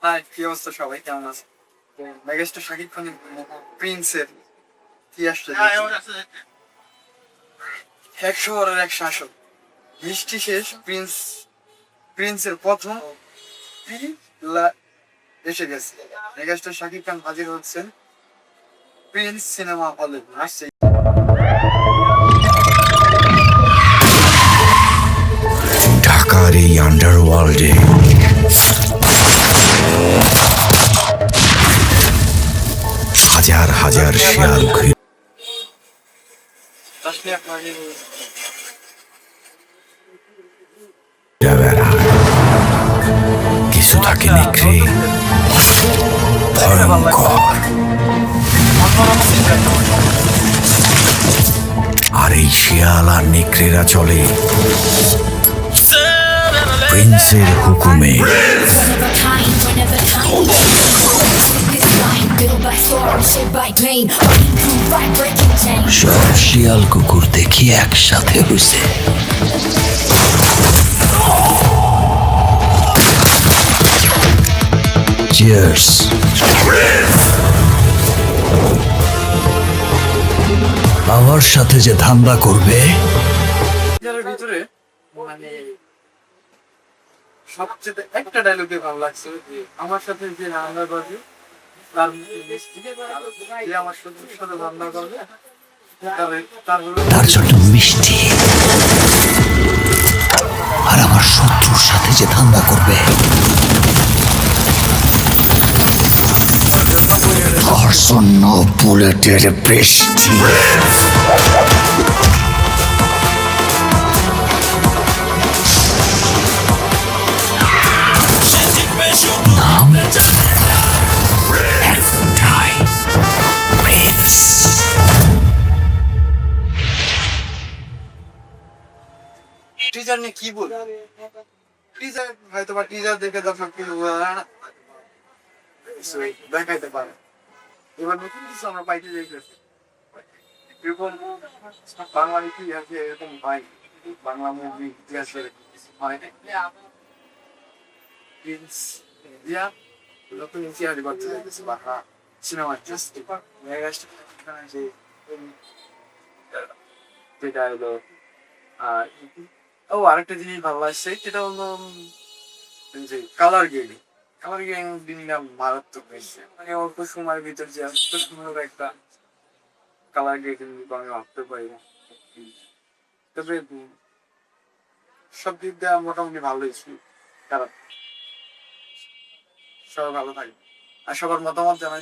High, কি অবস্থা সবাই? কেমন আছে? মেগাস্টার শাকিব খানের প্রিন্সের কি আসছে? 100 এক শাসক, মিষ্টি শেষ প্রিন্সের প্রথম এসে গেছে। মেগাস্টার শাকিব খান হাজির হচ্ছেন প্রিন্স সিনেমা হলে। আসছে ঢাকার এই আন্ডারওয়ার্ল্ডে হাজার হাজার শেয়াল ঘুরে বেড়ায়। কিছু থাকে নেকড়ে, ভয়ঙ্কর, আর এই শিয়াল আর নেকড়েরা চলে প্রিন্সের হুকুমে। সব শিয়াল কুকুর দেখি একসাথে হয়েছে। চিয়ার্স। আমার সাথে যে ধান্দা করবে ভিতরে মানে সবচেয়ে একটা ডায়লগে ভালো লাগছে যে আমার সাথে যে রান্না করবে তার যে আমার শত্রুর সাথে রান্না করবে তার জন্য মিষ্টি, আর আমার শত্রুর সাথে যে ধান্দা করবে তার জন্য বুলেটের বৃষ্টি। নাম একটাই, প্রিন্স। টিজার নিয়ে কি বল? টিজার হয়তো বা টিজার দেখে দর্শক কিছু দেখাইতে পারে। এবার নতুন কিছু আমরা পাইতে দেখেছি এরকম বাংলা ইতিহাসে এরকম ভাই বাংলা মুভি ইতিহাসে হয় প্রিন্স ইন্ডিয়া নতুন ইতিহাস করতে চাইতেছে বাংলা সিনেমার জাস্ট যে যেটা হলো আরেকটা জিনিস ভালো লাগছে সেটা হলো যে কালার গ্রেডিং দিনটা মারাত্মক হয়েছে, মানে অল্প সময়ের ভিতর যে এত সুন্দর একটা কালার গ্রেডিং আমি ভাবতে পারি না। তবে সব দিক দিয়ে মোটামুটি ভালো হয়েছিল। কারণ সবাই ভালো থাকে আর সবার মতামত জানাই